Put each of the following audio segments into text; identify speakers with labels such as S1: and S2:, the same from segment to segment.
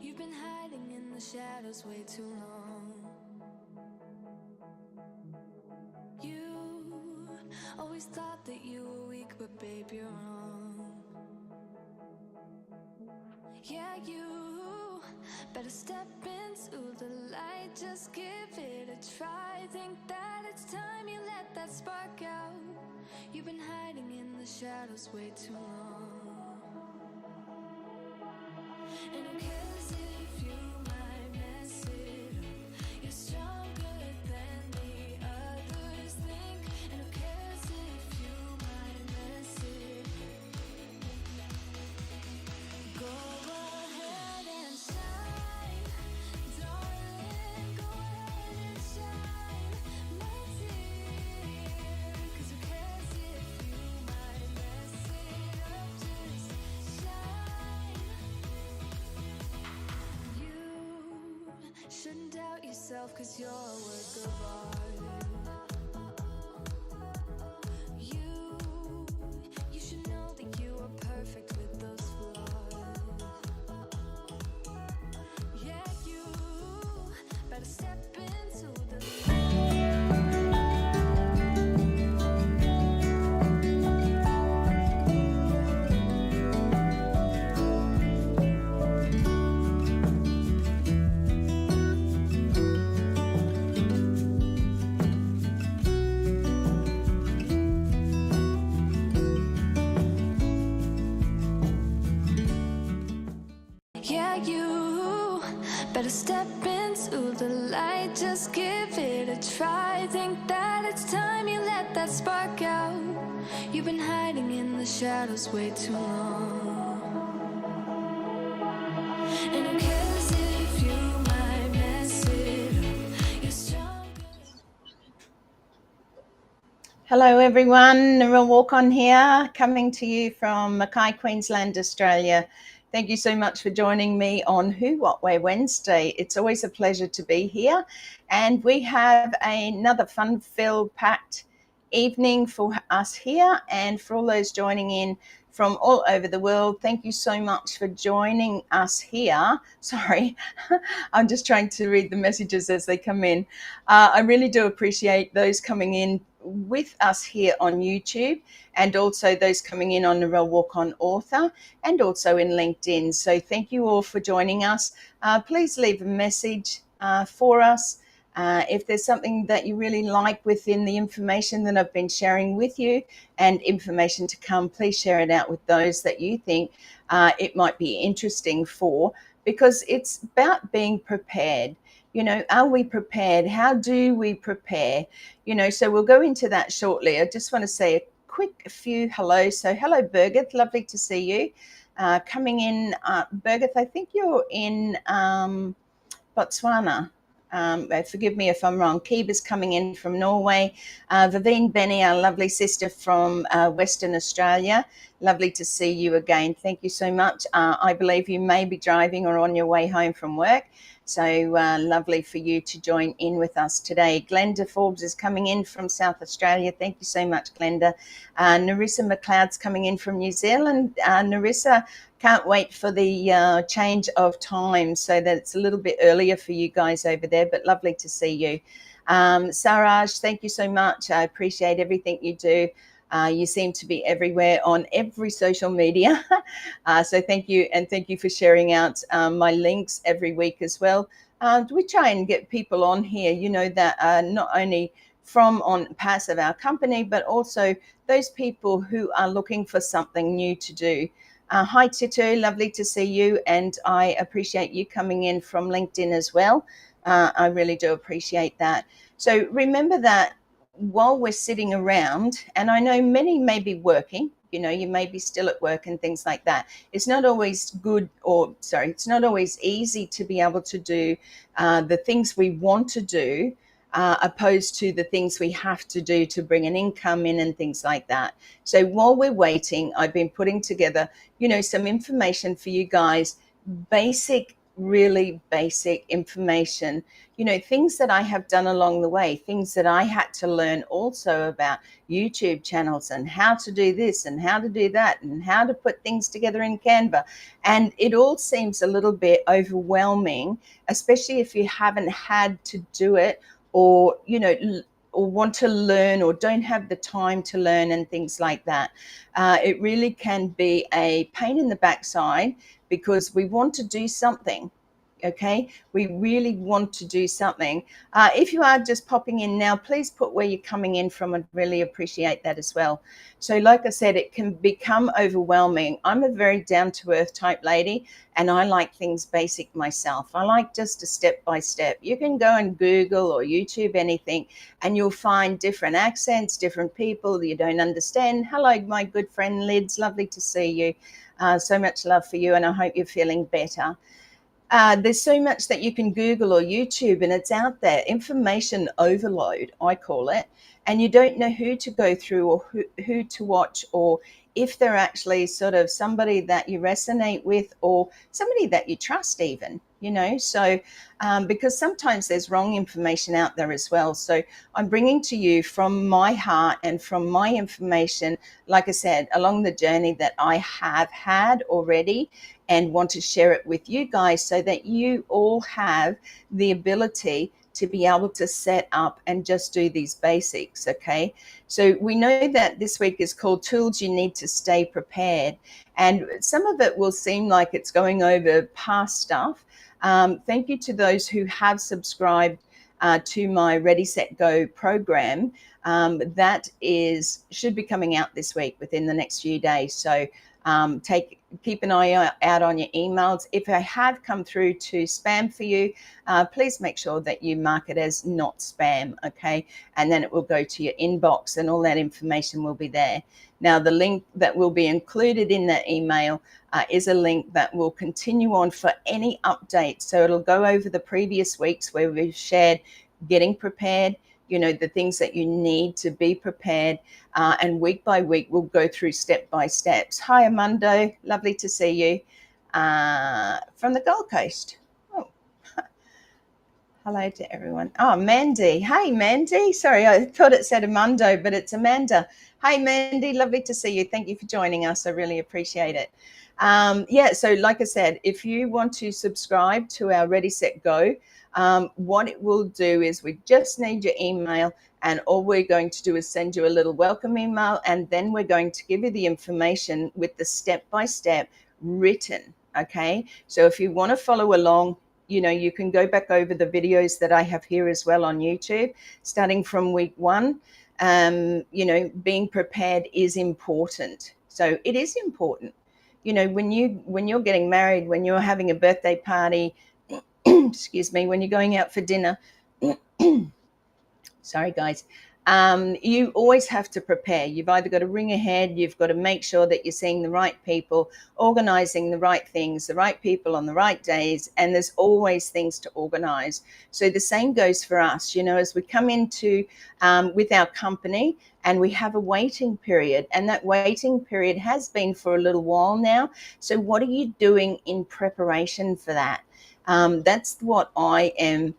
S1: You've been hiding in the shadows way too long. You always thought that you were weak, but babe, you're wrong. Yeah, you better step into the light, just give it a try. Think that it's time you let that spark out. You've been hiding in the shadows way too long. And who cares if you might mess it up? You're stronger than the others think. And who cares if you might mess it up? Go ahead and shine, darling. Go ahead and shine, my dear. 'Cause who cares if you might mess it up? Just shine. You shouldn't doubt yourself, 'cause you're a work of art. You should know that you are perfect with those flaws. Yeah, you better step into the Yeah, you better step into the light, just give it a try. Think that it's time you let that spark out. You've been hiding in the shadows way too long. And who cares if you might mess it up? You're stronger.
S2: Hello everyone, Narelle Warcon here, coming to you from Mackay, Queensland, Australia. Thank you so much for joining me on Who, What, Where Wednesday. It's always a pleasure to be here, and we have another fun-filled, packed evening for us here, and for all those joining in from all over the world, thank you so much for joining us here. Sorry, I'm just trying to read the messages as they come in. I really do appreciate those coming in with us here on YouTube, and also those coming in on Narelle Warcon Author, and also in LinkedIn. So thank you all for joining us. Please leave a message for us. If there's something that you really like within the information that I've been sharing with you, and information to come, please share it out with those that you think it might be interesting for, because it's about being prepared. You know, are we prepared? How do we prepare? You know, so we'll go into that shortly. I just want to say a quick few hellos. So hello, Birgit, lovely to see you. Coming in, Birgit, I think you're in Botswana. Forgive me if I'm wrong. Kiba's coming in from Norway. Vivine Benny, our lovely sister from Western Australia. Lovely to see you again. Thank you so much. I believe you may be driving or on your way home from work. So lovely for you to join in with us today. Glenda Forbes is coming in from South Australia. Thank you so much, Glenda. Narissa McLeod's coming in from New Zealand. Narissa, can't wait for the change of time so that it's a little bit earlier for you guys over there, but lovely to see you. Saraj, thank you so much. I appreciate everything you do. You seem to be everywhere on every social media. So thank you, and thank you for sharing out my links every week as well. We try and get people on here, you know, that are not only from ONPASSIVE, our company, but also those people who are looking for something new to do. Hi, Tito, lovely to see you, and I appreciate you coming in from LinkedIn as well. I really do appreciate that. So remember that while we're sitting around, and I know many may be working, you know, you may be still at work and things like that. It's not always it's not always easy to be able to do the things we want to do, opposed to the things we have to do to bring an income in and things like that. So while we're waiting, I've been putting together, you know, some information for you guys, basic really basic information, you know, things that I have done along the way, things that I had to learn also about YouTube channels and how to do this and how to do that and how to put things together in Canva. And it all seems a little bit overwhelming, especially if you haven't had to do it, or, you know, or want to learn or don't have the time to learn and things like that. It really can be a pain in the backside because we want to do something. Okay, we really want to do something. If you are just popping in now, please put where you're coming in from. I'd really appreciate that as well. So like I said, it can become overwhelming. I'm a very down-to-earth type lady, and I like things basic myself. I like just a step-by-step. You can go and Google or YouTube anything, and you'll find different accents, different people you don't understand. Hello, my good friend Lids, lovely to see you. So much love for you, and I hope you're feeling better. There's so much that you can Google or YouTube, and it's out there. Information overload, I call it. And you don't know who to go through or who to watch, or if they're actually sort of somebody that you resonate with or somebody that you trust even, you know. So because sometimes there's wrong information out there as well. So I'm bringing to you from my heart and from my information, like I said, along the journey that I have had already, and want to share it with you guys so that you all have the ability to be able to set up and just do these basics. Okay, so we know that this week is called Tools You Need to Stay Prepared, and some of it will seem like it's going over past stuff. Thank you to those who have subscribed to my Ready, Set, Go program. That should be coming out this week within the next few days. So keep an eye out on your emails. If I have come through to spam for you, please make sure that you mark it as not spam, okay? And then it will go to your inbox and all that information will be there. Now, the link that will be included in that email is a link that will continue on for any updates. So it'll go over the previous weeks where we've shared getting prepared, you know, the things that you need to be prepared. And week by week, we'll go through step by steps. Hi, Armando. Lovely to see you from the Gold Coast. Oh, hello to everyone. Oh, Mandy. Hey, Mandy. Sorry, I thought it said Armando, but it's Amanda. Hey, Mandy. Lovely to see you. Thank you for joining us. I really appreciate it. Yeah, so like I said, if you want to subscribe to our Ready, Set, Go, what it will do is we just need your email, and all we're going to do is send you a little welcome email, and then we're going to give you the information with the step-by-step written, okay? So if you want to follow along, you know, you can go back over the videos that I have here as well on YouTube, starting from week 1. You know, being prepared is important. So it is important. You know, when you're getting married, when you're having a birthday party, excuse me, when you're going out for dinner, sorry guys, you always have to prepare. You've either got to ring ahead, you've got to make sure that you're seeing the right people, organizing the right things, the right people on the right days, and there's always things to organize. So the same goes for us, you know, as we come into with our company, and we have a waiting period, and that waiting period has been for a little while now. So what are you doing in preparation for that? That's what I am,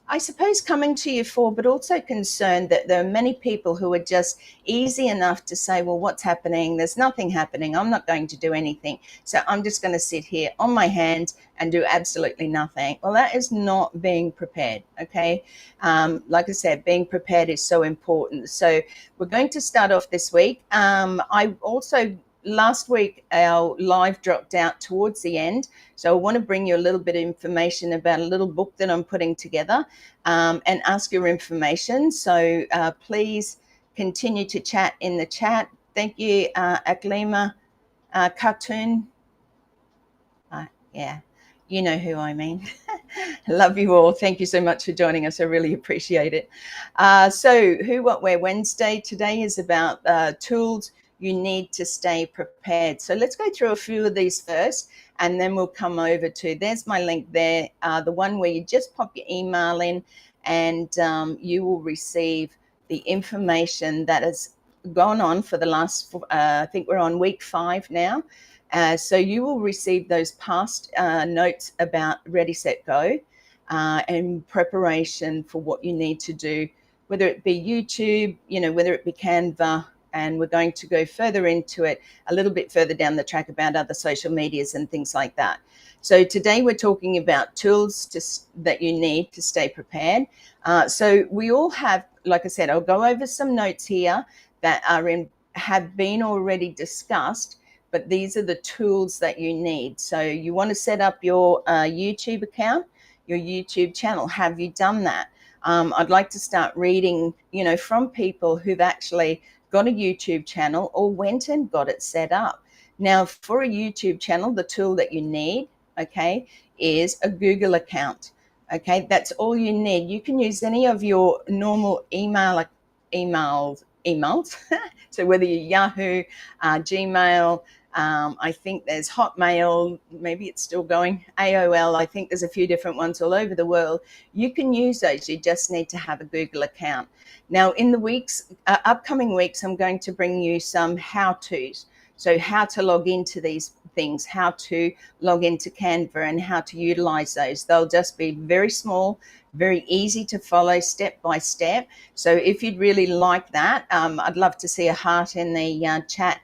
S2: I suppose, coming to you for, but also concerned that there are many people who are just easy enough to say, well, what's happening? There's nothing happening. I'm not going to do anything. So I'm just going to sit here on my hands and do absolutely nothing. Well, that is not being prepared, okay? Like I said, being prepared is so important. So we're going to start off this week. I also, last week, our live dropped out towards the end. So I want to bring you a little bit of information about a little book that I'm putting together, and ask your information. So please continue to chat in the chat. Thank you, Aklima Cartoon. Yeah, you know who I mean. Love you all. Thank you so much for joining us. I really appreciate it. So Who, What, Where Wednesday today is about tools you need to stay prepared. So let's go through a few of these first, and then we'll come over to, there's my link there, the one where you just pop your email in, and you will receive the information that has gone on for the last, I think we're on week 5 now. So you will receive those past notes about Ready, Set, Go and preparation for what you need to do, whether it be YouTube, whether it be Canva, and we're going to go further into it a little bit further down the track about other social medias and things like that. So today we're talking about tools that you need to stay prepared. So we all have, like I said, I'll go over some notes here that have been already discussed, but these are the tools that you need. So you want to set up your YouTube account, your YouTube channel. Have you done that? I'd like to start reading, from people who've actually got a YouTube channel or went and got it set up. Now, for a YouTube channel, the tool that you need, okay, is a Google account. Okay, that's all you need. You can use any of your normal emails. So whether you're Yahoo, Gmail, I think there's Hotmail, maybe it's still going, AOL, I think there's a few different ones all over the world. You can use those. You just need to have a Google account. Now, in the upcoming weeks, I'm going to bring you some how-tos. So how to log into these things, how to log into Canva, and how to utilize those. They'll just be very small, very easy to follow step by step. So if you'd really like that, I'd love to see a heart in the chat,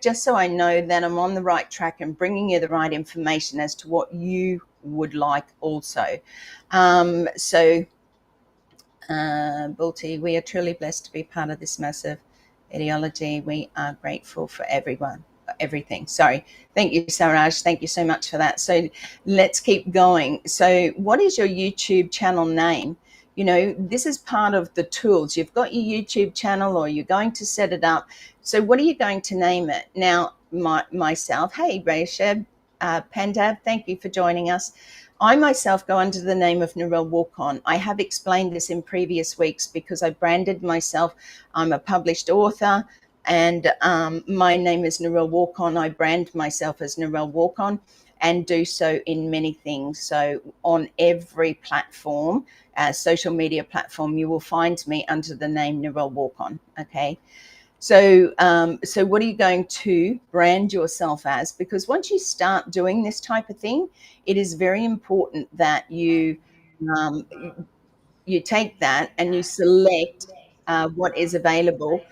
S2: just so I know that I'm on the right track and bringing you the right information as to what you would like also. Bulty, we are truly blessed to be part of this massive ideology. We are grateful for everything. Sorry. Thank you, Saraj. Thank you so much for that. So let's keep going. So what is your YouTube channel name? This is part of the tools. You've got your YouTube channel or you're going to set it up. So what are you going to name it? Now, myself, hey, Raysheb, Pandab, thank you for joining us. I myself go under the name of Narelle Warcon. I have explained this in previous weeks because I branded myself. I'm a published author, and my name is Narelle Warcon. I brand myself as Narelle Warcon and do so in many things. So on every platform, social media platform, you will find me under the name Narelle Warcon, okay? So what are you going to brand yourself as? Because once you start doing this type of thing, it is very important that you take that and you select what is available,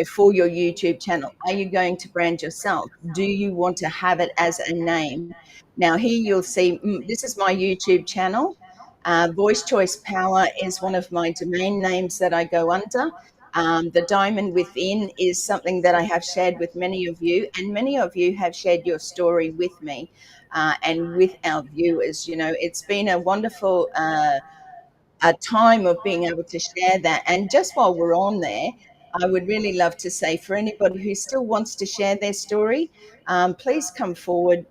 S2: for your YouTube channel. Are you going to brand yourself? Do you want to have it as a name? Now here you'll see, this is my YouTube channel. Voice Choice Power is one of my domain names that I go under. The diamond within is something that I have shared with many of you, and many of you have shared your story with me and with our viewers. It's been a wonderful a time of being able to share that. And just while we're on there, I would really love to say, for anybody who still wants to share their story, please come forward,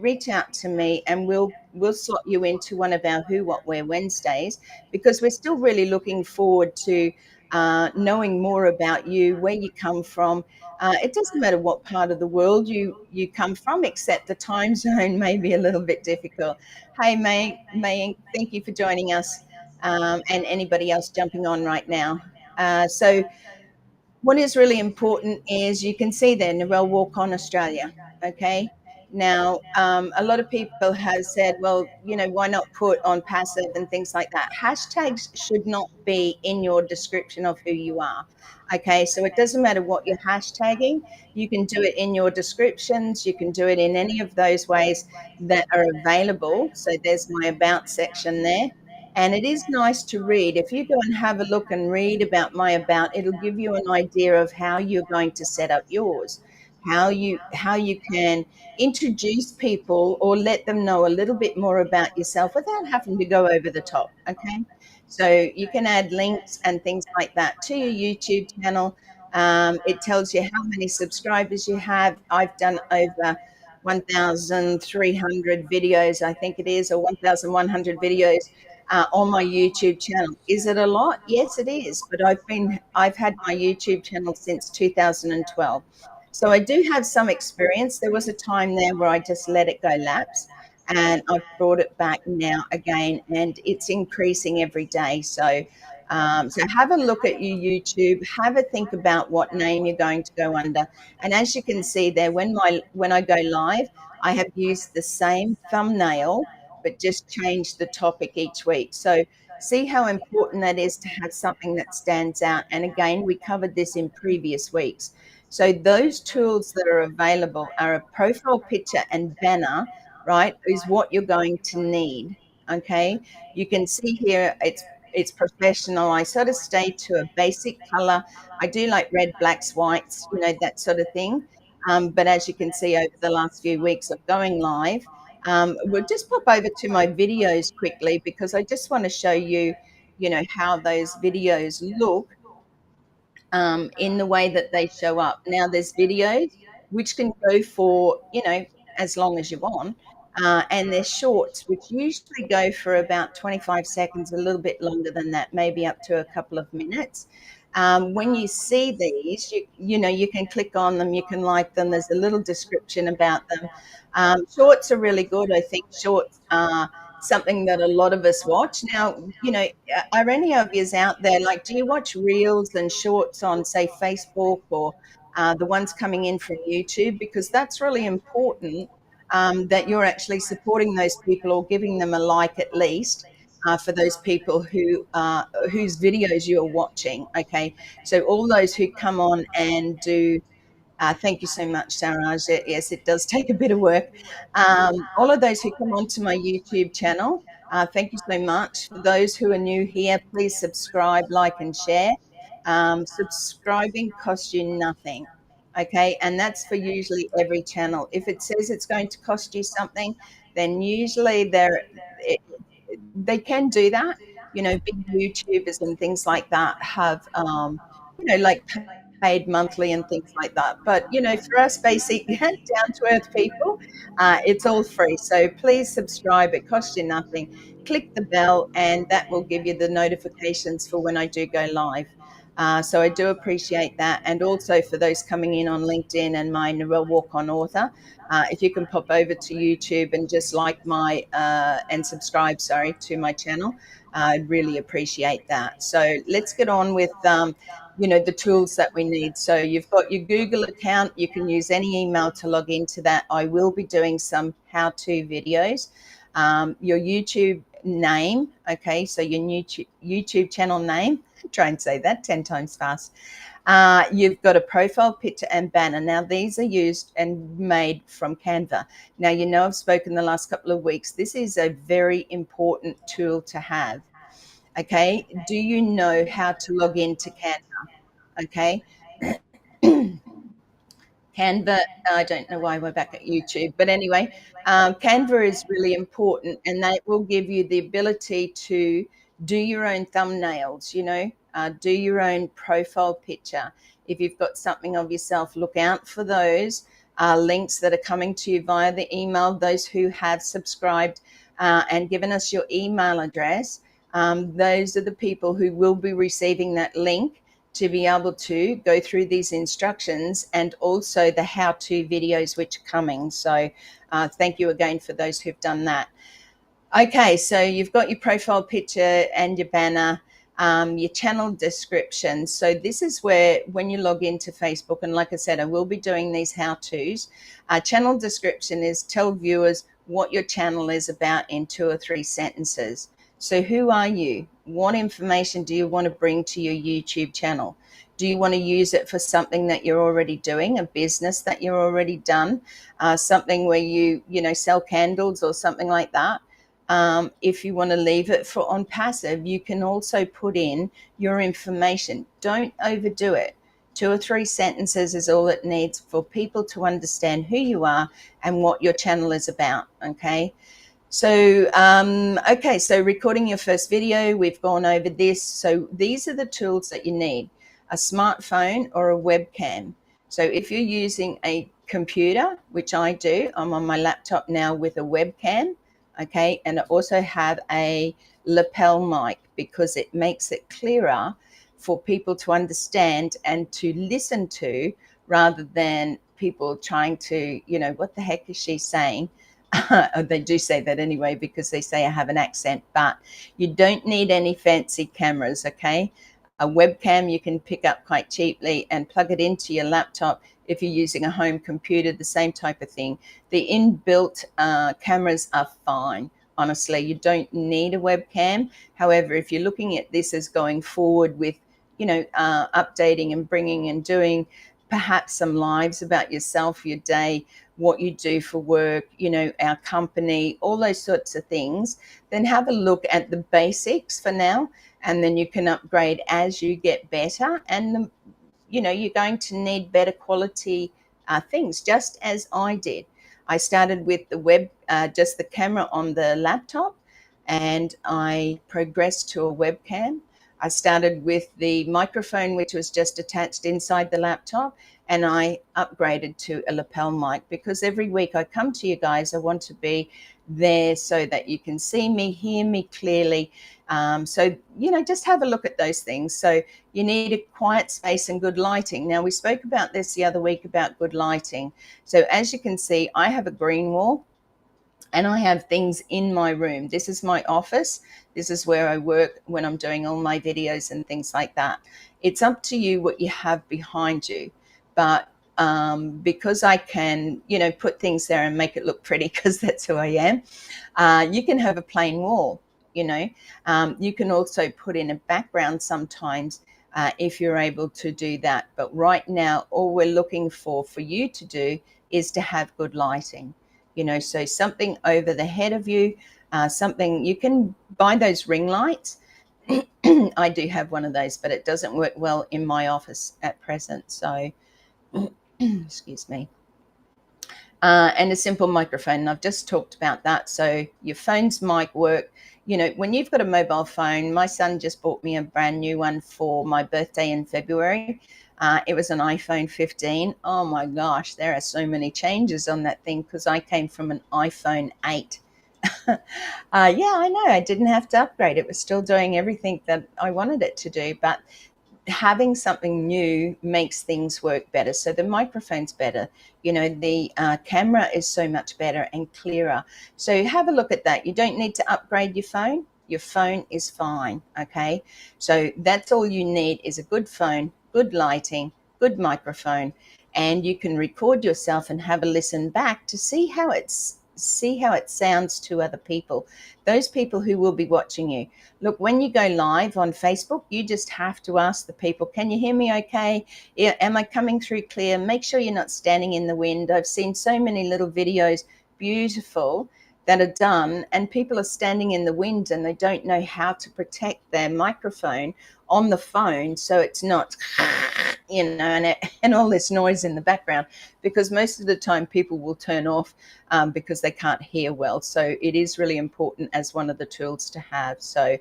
S2: reach out to me, and we'll slot you into one of our Who, What, Where Wednesdays, because we're still really looking forward to knowing more about you, where you come from. It doesn't matter what part of the world you come from, except the time zone may be a little bit difficult. Hey, May, thank you for joining us. And anybody else jumping on right now. So what is really important is you can see there, Narelle Warcon Australia, okay? Now, a lot of people have said, well, why not put on passive and things like that? Hashtags should not be in your description of who you are, okay? So it doesn't matter what you're hashtagging. You can do it in your descriptions. You can do it in any of those ways that are available. So there's my about section there. And it is nice to read. If you go and have a look and read about my about, it'll give you an idea of how you're going to set up yours, how you can introduce people or let them know a little bit more about yourself without having to go over the top, okay? So you can add links and things like that to your YouTube channel. It tells you how many subscribers you have. I've done over 1,300 videos, I think it is, or 1,100 videos on my YouTube channel. Is it a lot? Yes, it is. But I've had my YouTube channel since 2012. So I do have some experience. There was a time there where I just let it go lapse, and I've brought it back now again, and it's increasing every day. So So have a look at your YouTube, have a think about what name you're going to go under. And as you can see there, when I go live, I have used the same thumbnail, but just changed the topic each week. So see how important that is to have something that stands out. And again, we covered this in previous weeks. So those tools that are available are a profile picture and banner, right, is what you're going to need. Okay. You can see here it's professional. I sort of stay to a basic color. I do like red, blacks, whites, that sort of thing. But as you can see over the last few weeks of going live, we'll just pop over to my videos quickly because I just want to show you, how those videos look in the way that they show up. Now, there's videos which can go for, as long as you want. And there's shorts, which usually go for about 25 seconds, a little bit longer than that, maybe up to a couple of minutes. When you see these, you can click on them, you can like them. There's a little description about them. Shorts are really good. I think shorts are something that a lot of us watch. Now, are any of yous out there, like, do you watch reels and shorts on, say, Facebook or the ones coming in from YouTube? Because that's really important, that you're actually supporting those people or giving them a like at least. For those people whose videos you're watching, okay? So all those who come on and do thank you so much, Saraj. Yes, it does take a bit of work. All of those who come onto my YouTube channel, thank you so much. For those who are new here, please subscribe, like, and share. Subscribing costs you nothing, okay? And that's for usually every channel. If it says it's going to cost you something, then usually they can do that. Big YouTubers and things like that have, like paid monthly and things like that. But, for us basic, down to earth people, it's all free. So please subscribe. It costs you nothing. Click the bell, and that will give you the notifications for when I do go live. So I do appreciate that. And also for those coming in on LinkedIn and my Narelle Warcon author, if you can pop over to YouTube and just like and subscribe, to my channel, I'd really appreciate that. So let's get on with, the tools that we need. So you've got your Google account. You can use any email to log into that. I will be doing some how-to videos. Your YouTube name, okay, so your YouTube channel name, try and say that 10 times fast. You've got a profile picture and banner. Now, these are used and made from Canva. Now, I've spoken the last couple of weeks. This is a very important tool to have. Okay. Do you know how to log into Canva? Okay. Canva, I don't know why we're back at YouTube, but anyway, Canva is really important, and that will give you the ability to do your own thumbnails, do your own profile picture. If you've got something of yourself, look out for those links that are coming to you via the email. Those who have subscribed and given us your email address, those are the people who will be receiving that link to be able to go through these instructions and also the how-to videos which are coming. So thank you again for those who've done that. Okay, so you've got your profile picture and your banner, your channel description. So this is where, when you log into Facebook, and like I said, I will be doing these how-tos. Channel description is tell viewers what your channel is about in 2 or 3 sentences. So who are you? What information do you want to bring to your YouTube channel? Do you want to use it for something that you're already doing, a business that you're already done, something where you sell candles or something like that? If you want to leave it for on passive, you can also put in your information. Don't overdo it. 2 or 3 sentences is all it needs for people to understand who you are and what your channel is about. Okay. So, okay, so recording your first video, we've gone over this. So these are the tools that you need: a smartphone or a webcam. So if you're using a computer, which I do, I'm on my laptop now with a webcam, okay, and I also have a lapel mic because it makes it clearer for people to understand and to listen to, rather than people trying to, what the heck is she saying? They do say that anyway, because they say I have an accent, but you don't need any fancy cameras, okay? A webcam you can pick up quite cheaply and plug it into your laptop if you're using a home computer, the same type of thing. The inbuilt cameras are fine. Honestly, you don't need a webcam. However, if you're looking at this as going forward with, updating and bringing and doing perhaps some lives about yourself, your day, what you do for work, our company, all those sorts of things, then have a look at the basics for now, and then you can upgrade as you get better. And you're going to need better quality things, just as I did. I started with the just the camera on the laptop, and I progressed to a webcam. I started with the microphone, which was just attached inside the laptop, and I upgraded to a lapel mic, because every week I come to you guys, I want to be there so that you can see me, hear me clearly. So, just have a look at those things. So you need a quiet space and good lighting. Now, we spoke about this the other week about good lighting. So as you can see, I have a green wall, and I have things in my room. This is my office. This is where I work when I'm doing all my videos and things like that. It's up to you what you have behind you. But because I can, put things there and make it look pretty, because that's who I am, you can have a plain wall, You can also put in a background sometimes if you're able to do that. But right now, all we're looking for you to do is to have good lighting. So something over the head of you, something, you can buy those ring lights. I do have one of those, but it doesn't work well in my office at present. So, excuse me. And a simple microphone. I've just talked about that. So your phone's mic work. When you've got a mobile phone, my son just bought me a brand new one for my birthday in February. It was an iPhone 15. Oh my gosh, there are so many changes on that thing, because I came from an iPhone 8. Yeah, I know. I didn't have to upgrade. It was still doing everything that I wanted it to do. But having something new makes things work better. So the microphone's better. The camera is so much better and clearer. So have a look at that. You don't need to upgrade your phone. Your phone is fine, okay? So that's all you need, is a good phone, good lighting, good microphone, and you can record yourself and have a listen back to see how it sounds to other people, those people who will be watching you. Look, when you go live on Facebook, you just have to ask the people, can you hear me okay? Am I coming through clear? Make sure you're not standing in the wind. I've seen so many little videos, beautiful, that are done, and people are standing in the wind and they don't know how to protect their microphone on the phone so it's not, and all this noise in the background, because most of the time people will turn off because they can't hear well. So it is really important as one of the tools to have. So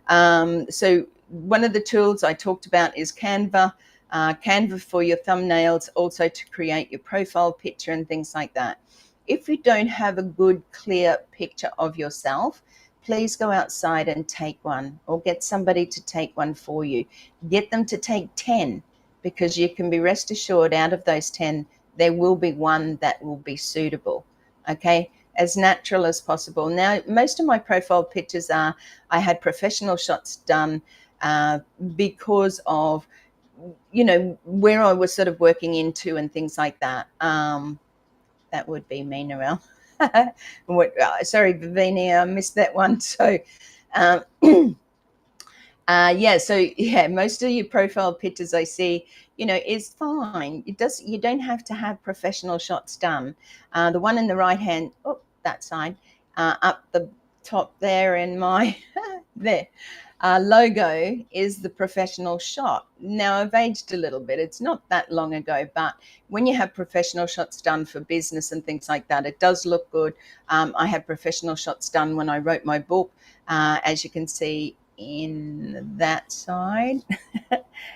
S2: one of the tools I talked about is Canva. Canva for your thumbnails, also to create your profile picture and things like that. If you don't have a good, clear picture of yourself, please go outside and take one, or get somebody to take one for you. Get them to take 10, because you can be rest assured out of those 10, there will be one that will be suitable, okay? As natural as possible. Now, most of my profile pictures I had professional shots done because of, where I was sort of working into and things like that. That would be me, Narelle. Sorry, Vivinia, I missed that one. So, most of your profile pictures I see, is fine. You don't have to have professional shots done. The one in the right hand, that side, up the top there in my there. Logo is the professional shot. Now, I've aged a little bit. It's not that long ago, but when you have professional shots done for business and things like that, it does look good. I had professional shots done when I wrote my book, as you can see in that side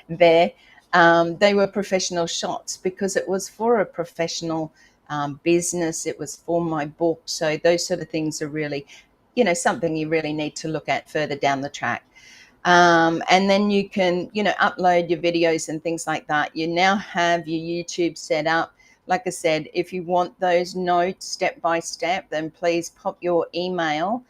S2: there. They were professional shots because it was for a professional business. It was for my book. So those sort of things are really, something you really need to look at further down the track. And then you can, upload your videos and things like that. You now have your YouTube set up. like I said, if you want those notes step by step, then please pop your email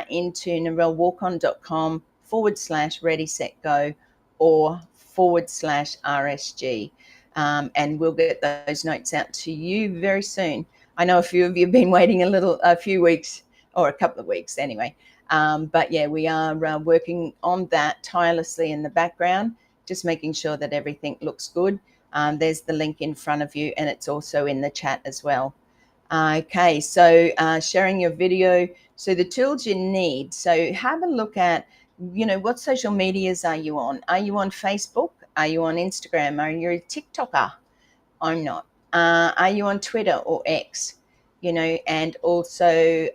S2: into narellewarcon.com/ready set go or /RSG. And we'll get those notes out to you very soon. I know a few of you have been waiting a few weeks, or a couple of weeks anyway. But yeah, we are working on that tirelessly in the background, just making sure that everything looks good. There's the link in front of you, and it's also in the chat as well. Okay, so sharing your video. So the tools you need. So have a look at, what social medias are you on? Are you on Facebook? Are you on Instagram? Are you a TikToker? I'm not. Are you on Twitter or X? And also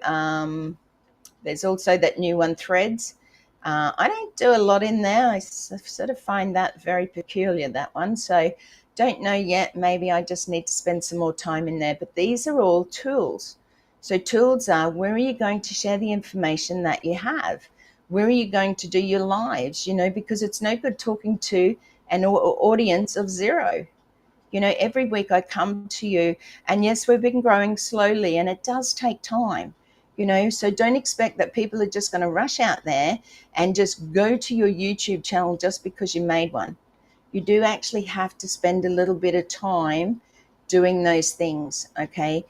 S2: there's also that new one, Threads. I don't do a lot in there. I sort of find that very peculiar, that one. So don't know yet. Maybe I just need to spend some more time in there. But these are all tools. So tools are, where are you going to share the information that you have? Where are you going to do your lives? Because it's no good talking to an audience of zero. Every week I come to you, and yes, we've been growing slowly, and it does take time. So don't expect that people are just going to rush out there and just go to your YouTube channel just because you made one. You do actually have to spend a little bit of time doing those things, okay?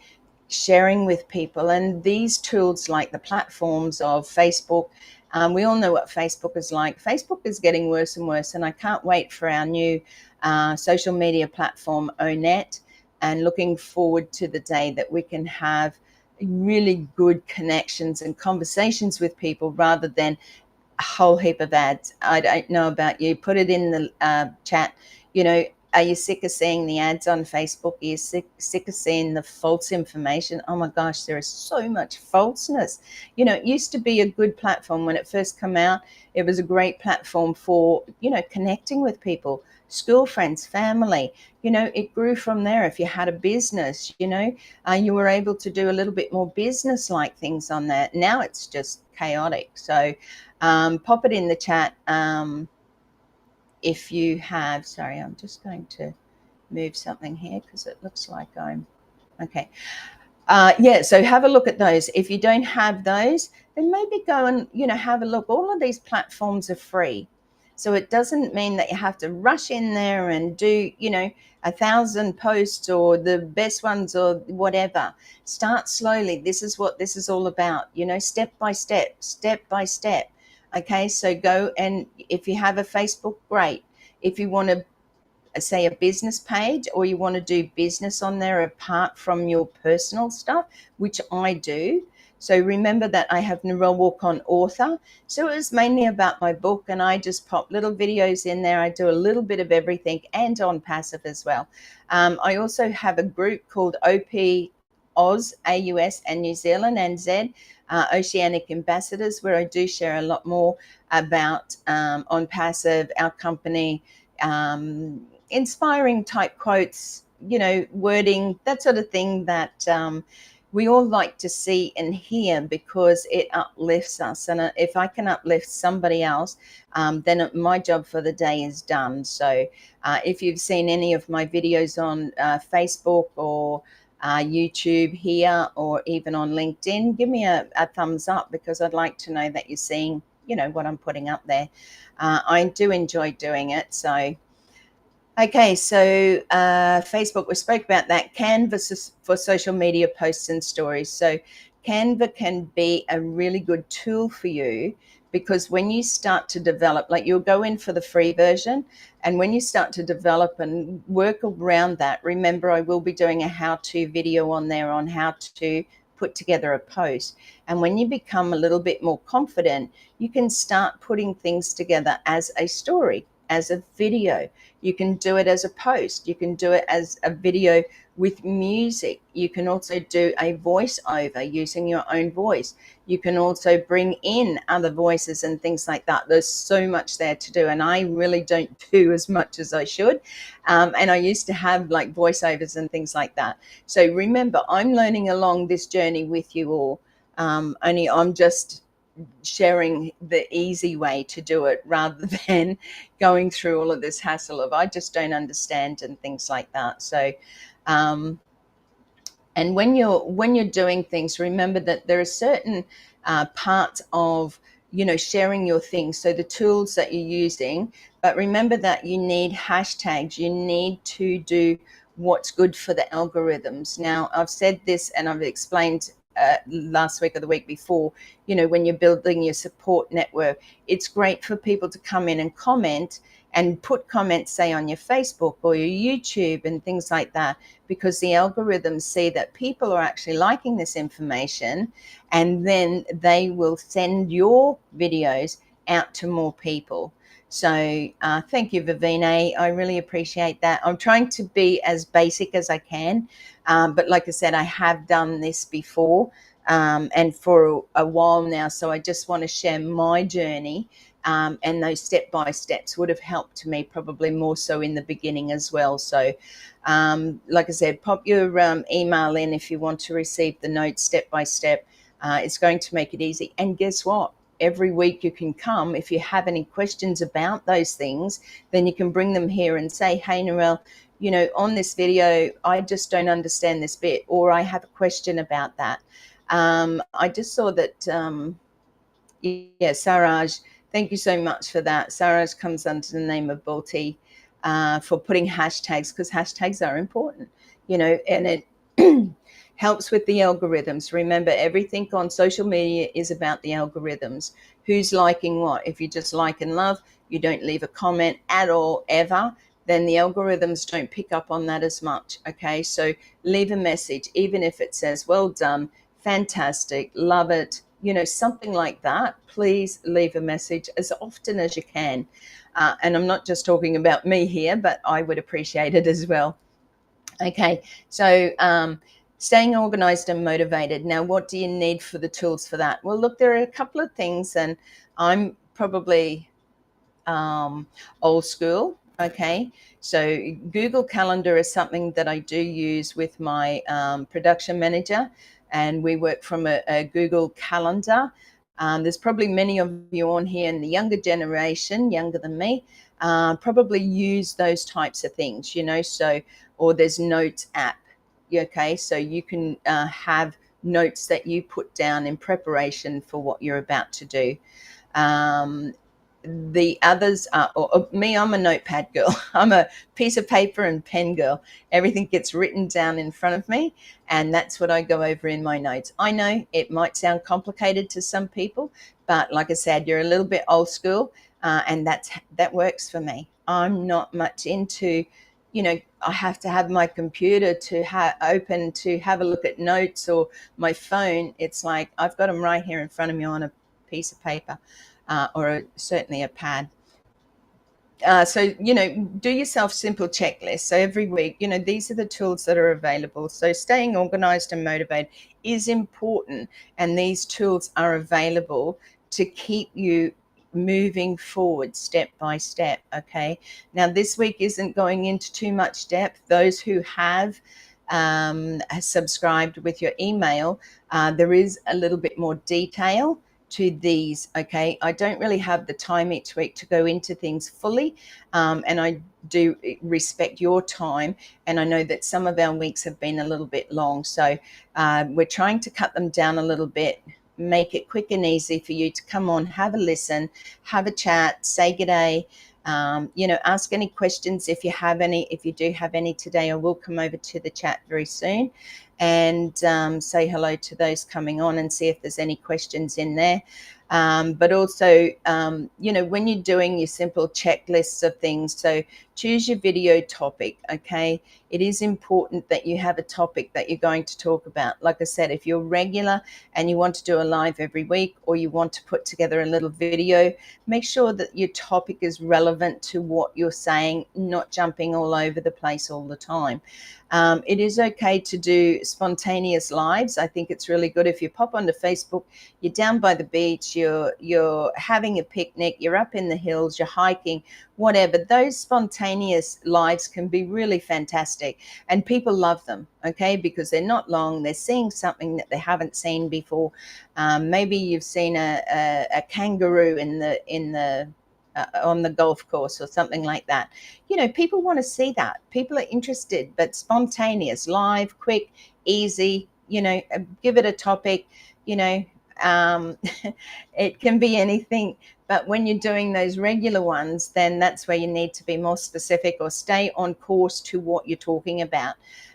S2: Sharing with people. And these tools, like the platforms of Facebook, we all know what Facebook is like. Facebook is getting worse and worse, and I can't wait for our new social media platform, ONET, and looking forward to the day that we can have really good connections and conversations with people rather than a whole heap of ads. I don't know about you. Put it in the chat. Are you sick of seeing the ads on Facebook? Are you sick of seeing the false information? Oh my gosh, there is so much falseness. It used to be a good platform when it first came out. It was a great platform for, connecting with people, school friends, family. It grew from there. If you had a business, you were able to do a little bit more business-like things on that. Now it's just chaotic. So pop it in the chat. If you have, sorry, I'm just going to move something here because it looks like I'm, okay. Yeah, so have a look at those. If you don't have those, then maybe go and, have a look. All of these platforms are free. So it doesn't mean that you have to rush in there and do, 1,000 posts or the best ones or whatever. Start slowly. This is what this is all about, step by step, step by step. Okay, so go, and if you have a Facebook, great. If you want to say a business page, or you want to do business on there apart from your personal stuff, which I do. So remember that I have Narelle Warcon author. So it was mainly about my book, and I just pop little videos in there. I do a little bit of everything, and on passive as well. I also have a group called OP Oz, AUS, and New Zealand, and Z, Oceanic Ambassadors, where I do share a lot more about ONPASSIVE, our company, inspiring type quotes, wording, that sort of thing that we all like to see and hear because it uplifts us. And if I can uplift somebody else, then my job for the day is done. So if you've seen any of my videos on Facebook or YouTube here, or even on LinkedIn, give me a thumbs up, because I'd like to know that you're seeing, what I'm putting up there. I do enjoy doing it. So okay, so Facebook, we spoke about that. Canva for social media posts and stories. So Canva can be a really good tool for you, because when you start to develop, like you'll go in for the free version, and when you start to develop and work around that, remember I will be doing a how-to video on there on how to put together a post. And when you become a little bit more confident, you can start putting things together as a story, as a video. You can do it as a post. You can do it as a video with music. You can also do a voiceover using your own voice. You can also bring in other voices and things like that. There's so much there to do, and I really don't do as much as I should. And I used to have like voiceovers and things like that. So remember, I'm learning along this journey with you all. Only I'm just sharing the easy way to do it rather than going through all of this hassle of I just don't understand and things like that. So and when you're doing things, remember that there are certain parts of sharing your things, so the tools that you're using, but remember that you need hashtags. You need to do what's good for the algorithms. Now, I've said this and I've explained last week or the week before, when you're building your support network, it's great for people to come in and comment and put comments, say, on your Facebook or your YouTube and things like that, because the algorithms see that people are actually liking this information, and then they will send your videos out to more people. So thank you, Vivine. I really appreciate that. I'm trying to be as basic as I can. But like I said, I have done this before and for a while now. So I just want to share my journey. And those step-by-steps would have helped me probably more so in the beginning as well. So like I said, pop your email in if you want to receive the notes step-by-step. It's going to make it easy. And guess what? Every week you can come. If you have any questions about those things, then you can bring them here and say, hey, Narelle, on this video, I just don't understand this bit, or I have a question about that. I just saw that, Saraj, thank you so much for that. Saraj comes under the name of Balti for putting hashtags, because hashtags are important, and it helps with the algorithms. Remember, everything on social media is about the algorithms. Who's liking what? If you just like and love, you don't leave a comment at all, ever, then the algorithms don't pick up on that as much. Okay, so leave a message, even if it says, well done, fantastic, love it, something like that. Please leave a message as often as you can. And I'm not just talking about me here, but I would appreciate it as well. Okay, so staying organized and motivated. Now, what do you need for the tools for that? Well, look, there are a couple of things, and I'm probably old school. Okay, so Google Calendar is something that I do use with my production manager, and we work from a Google Calendar. There's probably many of you on here in the younger generation, younger than me, probably use those types of things, so, or there's Notes app. Okay, so you can have notes that you put down in preparation for what you're about to do. The others are, or me, I'm a notepad girl. I'm a piece of paper and pen girl. Everything gets written down in front of me, and that's what I go over in my notes. I know it might sound complicated to some people, but like I said, you're a little bit old school, and that works for me. I'm not much into, I have to have my computer to open to have a look at notes, or my phone. It's like I've got them right here in front of me on a piece of paper. Or certainly a pad. So, do yourself simple checklists. So every week, these are the tools that are available. So staying organized and motivated is important. And these tools are available to keep you moving forward step by step. Okay. Now, this week isn't going into too much depth. Those who have subscribed with your email, there is a little bit more detail to these. Okay, I don't really have the time each week to go into things fully, and I do respect your time, and I know that some of our weeks have been a little bit long, so we're trying to cut them down a little bit, make it quick and easy for you to come on, have a listen, have a chat, say good day. Ask any questions if you have any. If you do have any today, I will come over to the chat very soon and say hello to those coming on and see if there's any questions in there. But also, when you're doing your simple checklists of things, so choose your video topic, okay? It is important that you have a topic that you're going to talk about. Like I said, if you're regular and you want to do a live every week, or you want to put together a little video, make sure that your topic is relevant to what you're saying, not jumping all over the place all the time. It is okay to do spontaneous lives. I think it's really good if you pop onto Facebook, you're down by the beach, you're having a picnic, you're up in the hills, you're hiking, whatever. Those spontaneous lives can be really fantastic, and people love them, okay, because they're not long. They're seeing something that they haven't seen before. Maybe you've seen a kangaroo in the on the golf course or something like that. You know, people want to see that. People are interested, but spontaneous, live, quick, easy. You know, give it a topic. You know, it can be anything. But when you're doing those regular ones, then that's where you need to be more specific or stay on course to what you're talking about.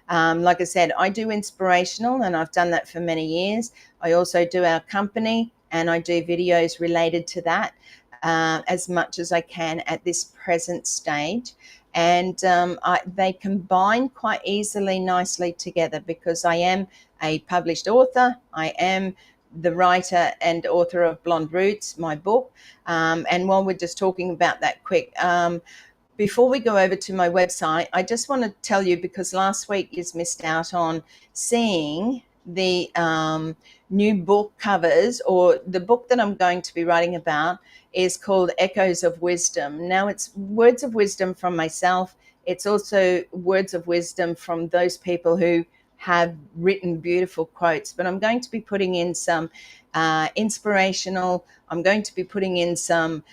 S2: Like I said, I do inspirational, and I've done that for many years. I also do our company, and I do videos related to that as much as I can at this present stage. And they combine quite easily, nicely together, because I am a published author. I am the writer and author of Blonde Roots, my book. And while we're just talking about that quick, before we go over to my website, I just want to tell you, because last week you missed out on seeing the new book covers, or the book that I'm going to be writing about is called Echoes of Wisdom. Now, it's words of wisdom from myself. It's also words of wisdom from those people who have written beautiful quotes, but I'm going to be putting in some inspirational, I'm going to be putting in some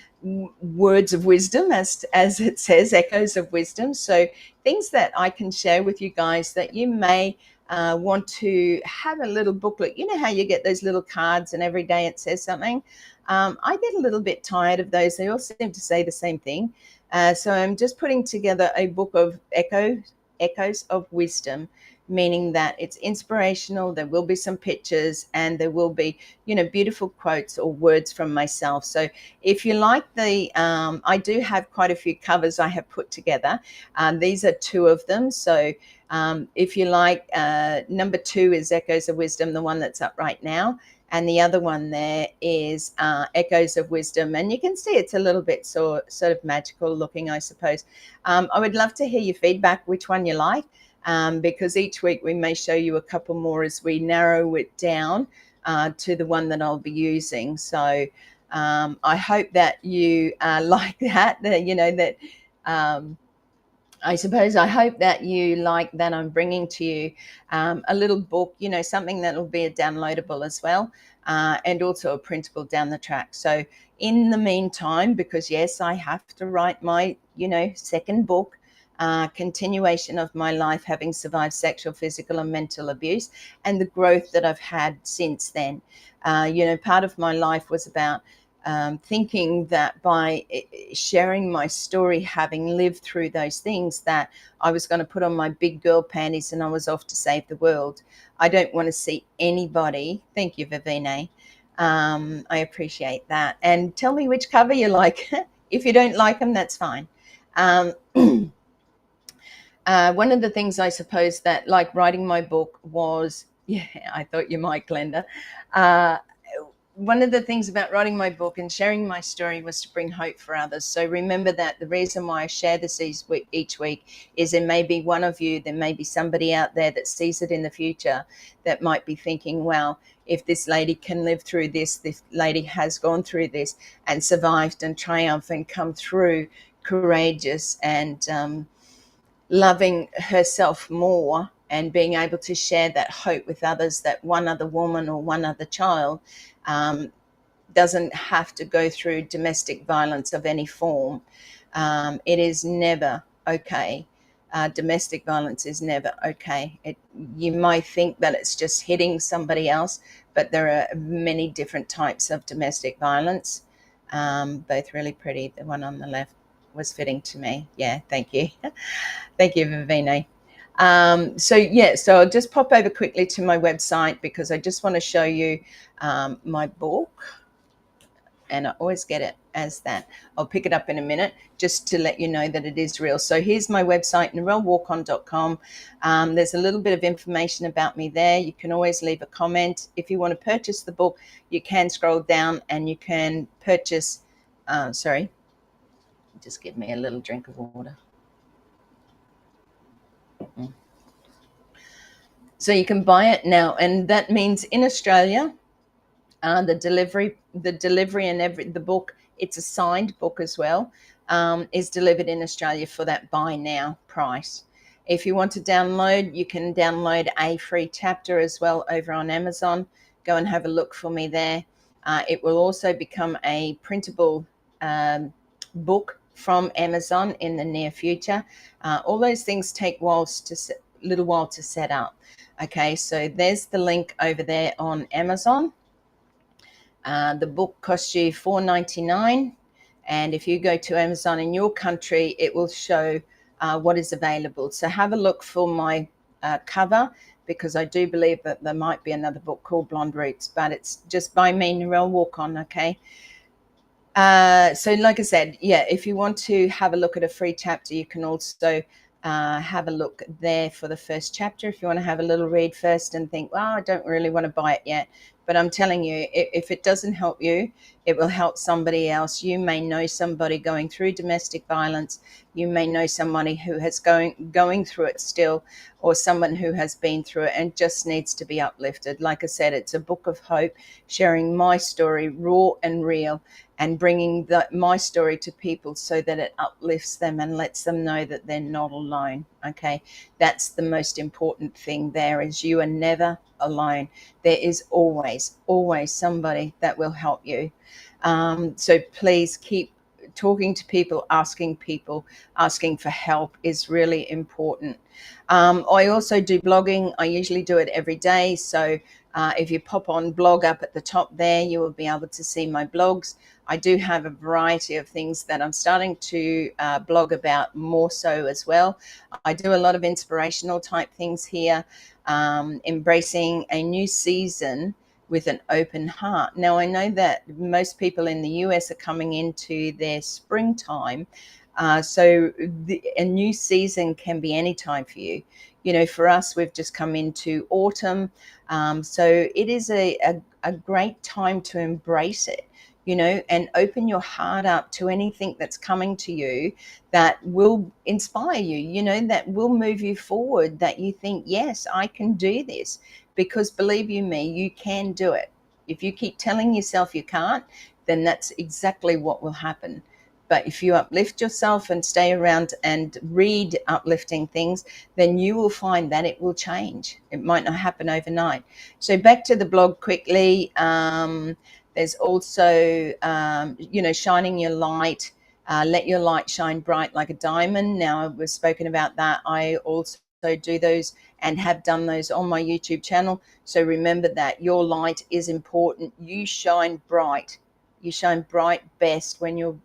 S2: words of wisdom, as it says, echoes of wisdom. So things that I can share with you guys that you may want to have a little booklet. You know how you get those little cards and every day it says something? I get a little bit tired of those. They all seem to say the same thing. So I'm just putting together a book of echoes of wisdom, meaning that it's inspirational. There will be some pictures, and there will be, you know, beautiful quotes or words from myself. So if you like the, I do have quite a few covers I have put together. These are two of them. So if you like, number 2 is Echoes of Wisdom, the one that's up right now. And the other one there is Echoes of Wisdom. And you can see it's a little bit sort of magical looking, I suppose. I would love to hear your feedback, which one you like. Because each week we may show you a couple more as we narrow it down to the one that I'll be using. So I hope that you like that, you know, that I hope that you like that I'm bringing to you a little book, you know, something that will be a downloadable as well, and also a printable down the track. So in the meantime, because yes, I have to write my, you know, second book, continuation of my life, having survived sexual, physical, and mental abuse, and the growth that I've had since then. You know, part of my life was about thinking that by sharing my story, having lived through those things, that I was going to put on my big girl panties and I was off to save the world. I don't want to see anybody. Thank you, Vivine. I appreciate that. And tell me which cover you like. If you don't like them, that's fine. One of the things I suppose that, like, writing my book was, yeah, I thought you might, Glenda. One of the things about writing my book and sharing my story was to bring hope for others. So remember that the reason why I share this each week is there may be one of you, there may be somebody out there that sees it in the future that might be thinking, well, if this lady can live through this lady has gone through this and survived and triumphed and come through courageous and loving herself more, and being able to share that hope with others, that one other woman or one other child doesn't have to go through domestic violence of any form. It is never okay. Domestic violence is never okay. You might think that it's just hitting somebody else, but there are many different types of domestic violence. Both really pretty. The one on the left was fitting to me. Yeah, thank you. Thank you, Vivine. So I'll just pop over quickly to my website, because I just want to show you my book, and I always get it as that. I'll pick it up in a minute just to let you know that it is real. So here's my website, narellewarcon.com. There's a little bit of information about me there. You can always leave a comment. If you want to purchase the book, you can scroll down and you can purchase, just give me a little drink of water. So you can buy it now, and that means in Australia, the delivery and the book, it's a signed book as well, is delivered in Australia for that buy now price. If you want to download, you can download a free chapter as well over on Amazon. Go and have a look for me there. It will also become a printable book from Amazon in the near future. All those things take little while to set up. Okay, so there's the link over there on Amazon. The book costs you $4.99, and if you go to Amazon in your country, it will show what is available. So have a look for my cover, because I do believe that there might be another book called Blonde Roots, but it's just by me, Narelle Warcon. Okay. So like I said, yeah, if you want to have a look at a free chapter, you can also have a look there for the first chapter if you want to have a little read first and think, well, I don't really want to buy it yet. But I'm telling you, if it doesn't help you, it will help somebody else. You may know somebody going through domestic violence. You may know somebody who has going through it still, or someone who has been through it and just needs to be uplifted. Like I said, it's a book of hope, sharing my story, raw and real, and bringing my story to people so that it uplifts them and lets them know that they're not alone. Okay, that's the most important thing there, is you are never alone. There is always somebody that will help you. So please keep talking to people, asking for help is really important. I also do blogging. I usually do it every day. So if you pop on blog up at the top there, you will be able to see my blogs. I do have a variety of things that I'm starting to blog about more so as well. I do a lot of inspirational type things here, embracing a new season with an open heart. Now, I know that most people in the US are coming into their springtime. So a new season can be any time for you. You know, for us, we've just come into autumn. So it is a great time to embrace it, you know, and open your heart up to anything that's coming to you that will inspire you, you know, that will move you forward, that you think, yes, I can do this. Because believe you me, you can do it. If you keep telling yourself you can't, then that's exactly what will happen. But if you uplift yourself and stay around and read uplifting things, then you will find that it will change. It might not happen overnight. So back to the blog quickly. There's also, you know, shining your light. Let your light shine bright like a diamond. Now, we've spoken about that. I also do those and have done those on my YouTube channel. So remember that your light is important. You shine bright. You shine bright best when you're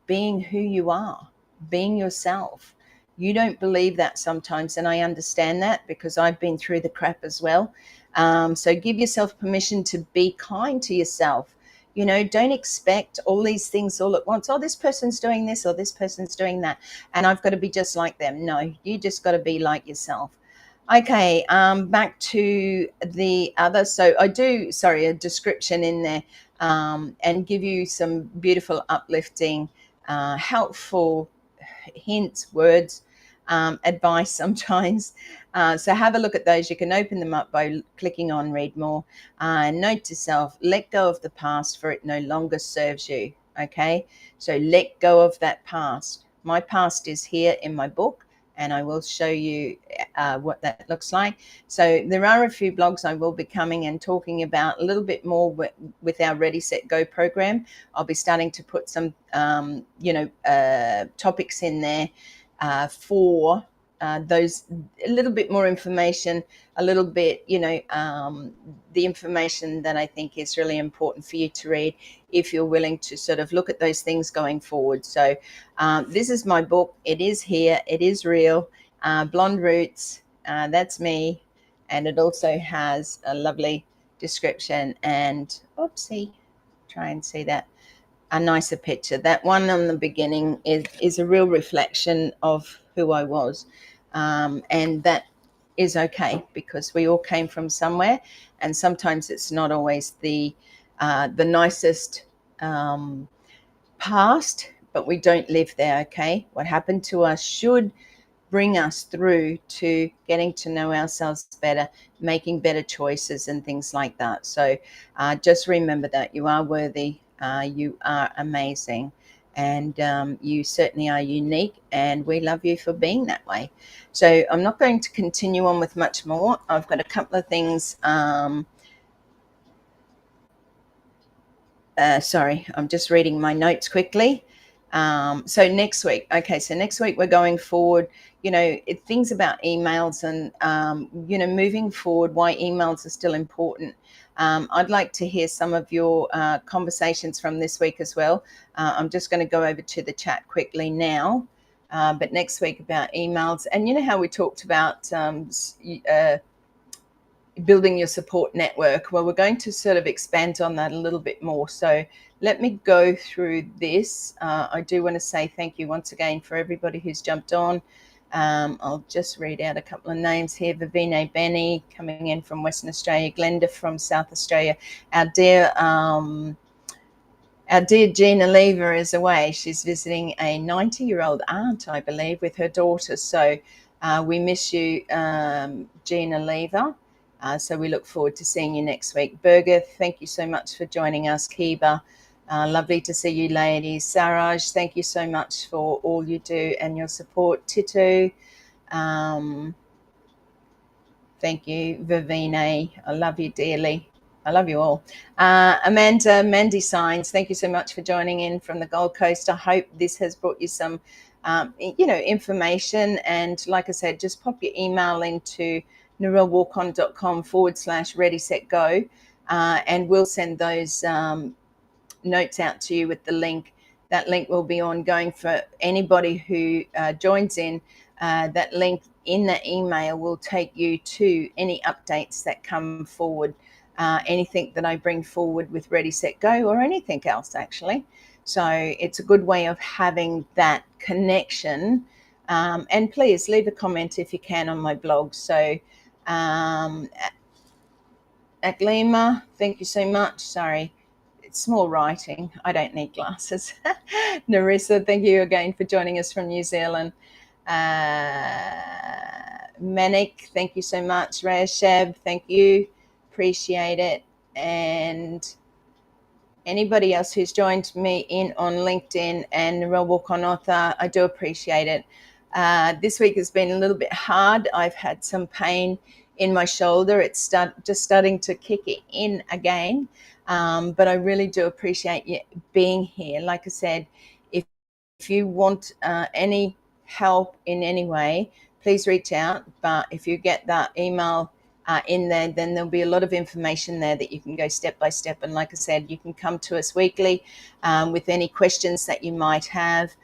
S2: being who you are, being yourself. You don't believe that sometimes, and I understand that because I've been through the crap as well. So give yourself permission to be kind to yourself. You know, don't expect all these things all at once. Oh, this person's doing this or this person's doing that, and I've got to be just like them. No, you just got to be like yourself. Okay, back to the other. So I do, sorry, a description in there, and give you some beautiful, uplifting, helpful hints, words, advice sometimes. So have a look at those. You can open them up by clicking on read more. Note to self, let go of the past, for it no longer serves you. Okay, so let go of that past. My past is here in my book, and I will show you what that looks like. So there are a few blogs I will be coming and talking about a little bit more with our Ready, Set, Go program. I'll be starting to put some, you know, topics in there for those, a little bit more information, a little bit, you know, the information that I think is really important for you to read if you're willing to sort of look at those things going forward. So this is my book. It is here. It is real. Blonde Roots. That's me. And it also has a lovely description and, oopsie, try and see that, a nicer picture. That one on the beginning is a real reflection of who I was. And that is okay, because we all came from somewhere, and sometimes it's not always the nicest past, but we don't live there. Okay, what happened to us should bring us through to getting to know ourselves better, making better choices and things like that. So just remember that you are worthy, you are amazing, and you certainly are unique, and we love you for being that way. So I'm not going to continue on with much more. I've got a couple of things. Sorry, I'm just reading my notes quickly. So next week, okay, so next week we're going forward, things about emails and, moving forward, why emails are still important. I'd like to hear some of your conversations from this week as well. I'm just going to go over to the chat quickly now. But next week about emails, and you know how we talked about building your support network. Well, we're going to sort of expand on that a little bit more. So let me go through this. I do want to say thank you once again for everybody who's jumped on. I'll just read out a couple of names here. Vivine Benny coming in from Western Australia, Glenda from South Australia. Our dear Gina Lever is away. She's visiting a 90-year-old aunt, I believe, with her daughter. So we miss you, Gina Lever. So we look forward to seeing you next week. Berger, thank you so much for joining us. Kiba, lovely to see you ladies. Saraj, thank you so much for all you do and your support. Titu, thank you. Vivine, I love you dearly. I love you all. Amanda, Mandy Signs, thank you so much for joining in from the Gold Coast. I hope this has brought you some, information. And like I said, just pop your email into narellewarcon.com/ready, set, go. And we'll send those notes out to you with the link. That link will be ongoing for anybody who joins in. That link in the email will take you to any updates that come forward, anything that I bring forward with Ready, Set, Go, or anything else actually. So it's a good way of having that connection. And please leave a comment if you can on my blog. So Aglima, thank you so much. Sorry, it's small writing. I don't need glasses. Narissa, thank you again for joining us from New Zealand. Manik, thank you so much. Raya Sheb, thank you. Appreciate it. And anybody else who's joined me in on LinkedIn and Narelle Warcon author, I do appreciate it. This week has been a little bit hard. I've had some pain in my shoulder. It's just starting to kick it in again. But I really do appreciate you being here. Like I said, if you want any help in any way, please reach out. But if you get that email in there, then there'll be a lot of information there that you can go step by step. And like I said, you can come to us weekly with any questions that you might have.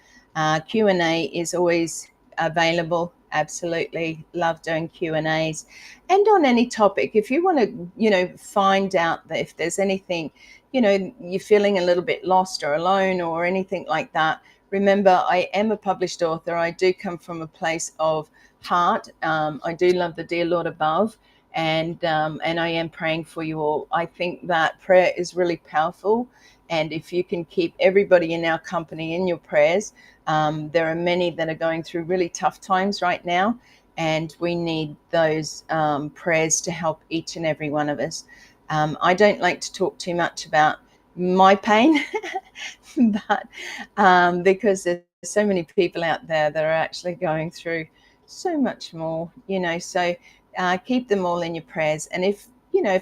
S2: Q&A is always available. Absolutely love doing Q&As, and on any topic. If you want to, find out that if there's anything, you're feeling a little bit lost or alone or anything like that, remember, I am a published author. I do come from a place of heart. I do love the dear Lord above, and I am praying for you all. I think that prayer is really powerful, and if you can keep everybody in our company in your prayers, there are many that are going through really tough times right now, and we need those prayers to help each and every one of us. I don't like to talk too much about my pain, but because there's so many people out there that are actually going through so much more, so keep them all in your prayers. And if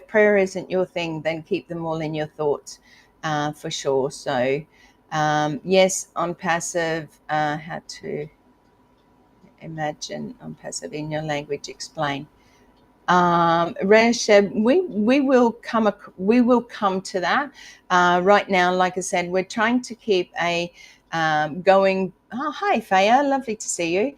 S2: prayer isn't your thing, then keep them all in your thoughts for sure. So yes, ONPASSIVE, how to imagine ONPASSIVE in your language, explain. Resheb, we will come to that. Right now, like I said, we're trying to keep a going. Oh, hi, Faya, lovely to see you.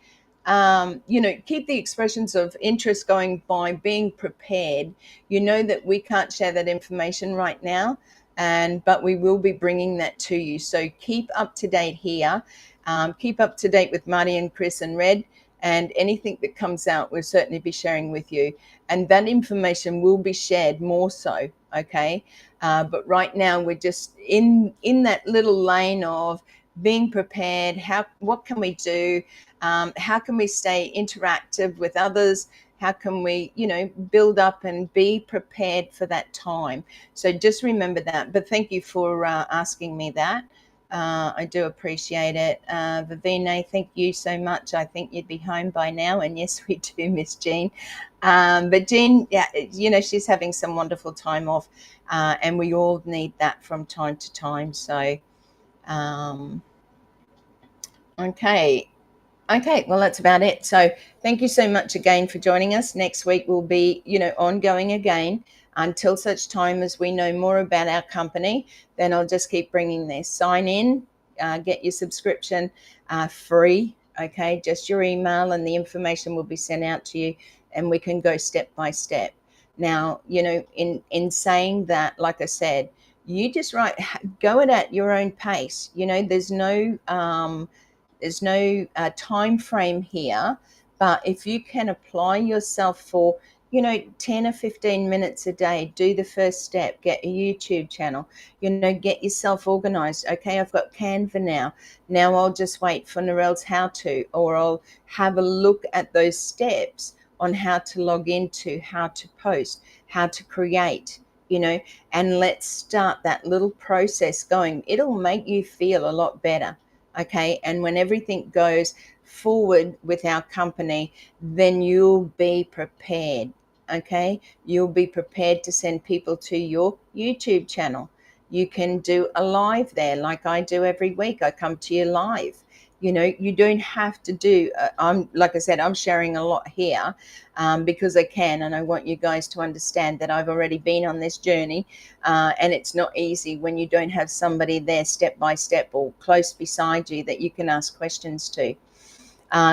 S2: Keep the expressions of interest going by being prepared. You know that we can't share that information right now, but we will be bringing that to you. So keep up to date here. Keep up to date with Marty and Chris and Red, and anything that comes out, we'll certainly be sharing with you. And that information will be shared more so, okay? But right now, we're just in that little lane of being prepared. What can we do? How can we stay interactive with others? How can we, build up and be prepared for that time? So just remember that. But thank you for asking me that. I do appreciate it. Vivine, thank you so much. I think you'd be home by now. And yes, we do miss Jean. But Jean, yeah, she's having some wonderful time off. And we all need that from time to time. So, okay. Okay, well, that's about it. So thank you so much again for joining us. Next week will be, ongoing again until such time as we know more about our company. Then I'll just keep bringing this. Sign in, get your subscription free, okay? Just your email and the information will be sent out to you and we can go step by step. Now, in saying that, like I said, you just go it at your own pace. There's no time frame here, but if you can apply yourself for 10 or 15 minutes a day, do the first step, get a YouTube channel, get yourself organized. Okay, I've got Canva now I'll just wait for Narelle's how to, or I'll have a look at those steps on how to log into, how to post, how to create, and let's start that little process going. It'll make you feel a lot better. Okay, and when everything goes forward with our company, then you'll be prepared. Okay, you'll be prepared to send people to your YouTube channel. You can do a live there like I do every week. I come to you live. You don't have to do, like I said, I'm sharing a lot here because I can, and I want you guys to understand that I've already been on this journey, and it's not easy when you don't have somebody there step by step or close beside you that you can ask questions to.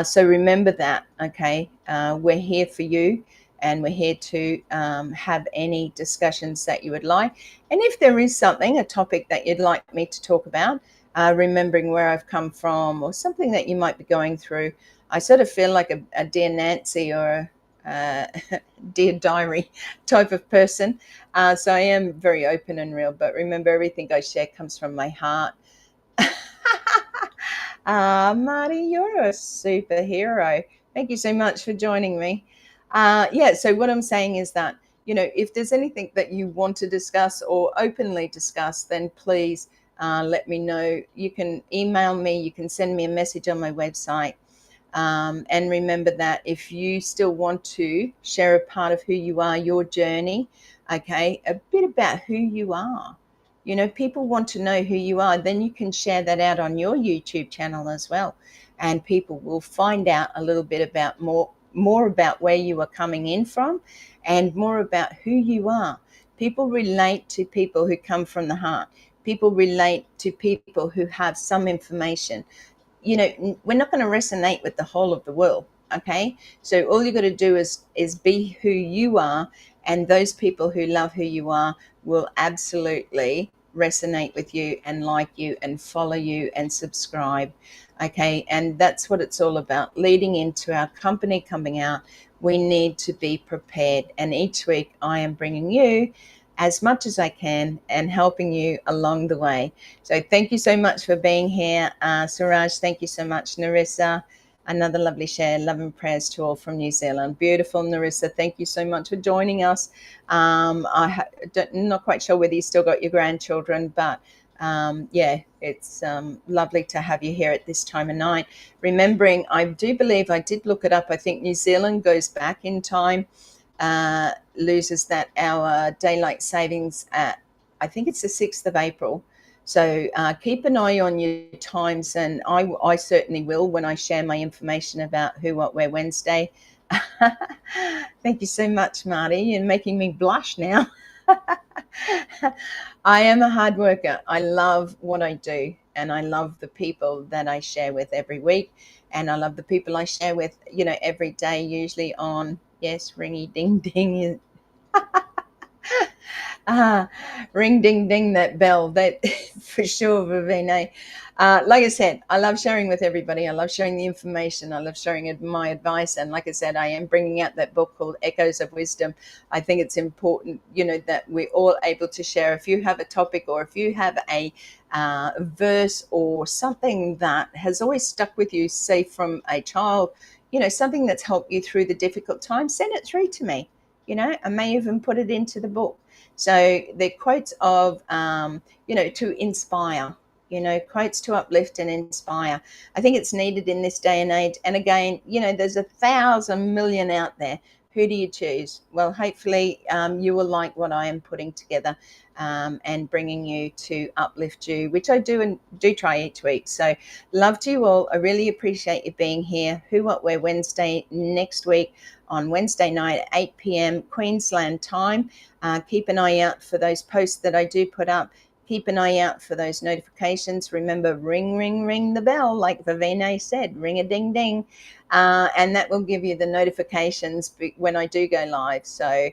S2: So remember that, okay? We're here for you, and we're here to have any discussions that you would like. And if there is a topic that you'd like me to talk about, remembering where I've come from or something that you might be going through, I sort of feel like a Dear Nancy or a Dear Diary type of person. So I am very open and real, but remember, everything I share comes from my heart. Marty, you're a superhero. Thank you so much for joining me. So what I'm saying is that, if there's anything that you want to discuss or openly discuss, then please let me know. You can email me, you can send me a message on my website. And remember that if you still want to share a part of who you are, your journey, okay, a bit about who you are, people want to know who you are, then you can share that out on your YouTube channel as well. And people will find out a little bit about more about where you are coming in from and more about who you are. People relate to people who come from the heart. People relate to people who have some information. We're not going to resonate with the whole of the world. Okay. So all you got to do is be who you are. And those people who love who you are will absolutely resonate with you and like you and follow you and subscribe. Okay. And that's what it's all about. Leading into our company coming out, we need to be prepared. And each week I am bringing you as much as I can and helping you along the way. So thank you so much for being here. Suraj, thank you so much. Narissa, another lovely share. Love and prayers to all from New Zealand. Beautiful, Narissa. Thank you so much for joining us. I'm not quite sure whether you still got your grandchildren, but it's lovely to have you here at this time of night. Remembering, I do believe I did look it up. I think New Zealand goes back in time, loses that hour daylight savings at, I think it's the 6th of April. So keep an eye on your times, and I certainly will when I share my information about Who, What, Where Wednesday. Thank you so much, Marty. You're making me blush now. I am a hard worker. I love what I do, and I love the people that I share with every week, and I love the people I share with, every day, usually on, yes, ringy ding ding. Ah, ring ding ding that bell. That for sure, Vivine. Like I said, I love sharing with everybody. I love sharing the information. I love sharing my advice. And like I said, I am bringing out that book called Echoes of Wisdom. I think it's important, that we're all able to share. If you have a topic, or if you have a verse or something that has always stuck with you, say from a child, something that's helped you through the difficult times, send it through to me. I may even put it into the book. So they're quotes of, to inspire, quotes to uplift and inspire. I think it's needed in this day and age. And again, there's 1,000 million out there. Who do you choose? Well, hopefully you will like what I am putting together, and bringing you to uplift you, which I do and do try each week. So love to you all. I really appreciate you being here. Who, What, Where Wednesday next week on Wednesday night at 8 p.m. Queensland time. Keep an eye out for those posts that I do put up. Keep an eye out for those notifications. Remember, ring, ring, ring the bell, like Vivine said, ring a ding, ding. And that will give you the notifications when I do go live. So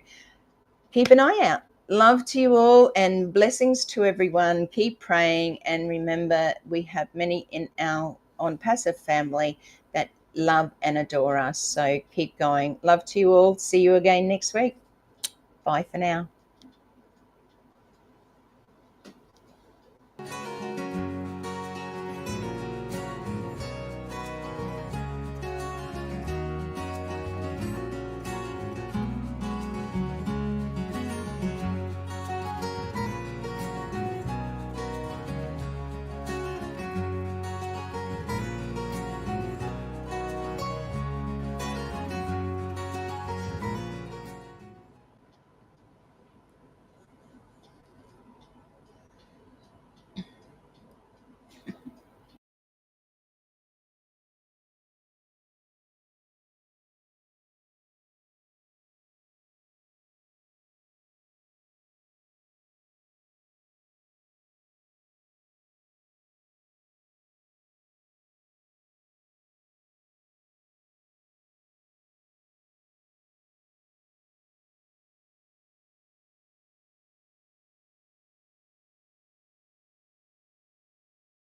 S2: keep an eye out. Love to you all and blessings to everyone. Keep praying. And remember, we have many in our ONPASSIVE family that love and adore us. So keep going. Love to you all. See you again next week. Bye for now.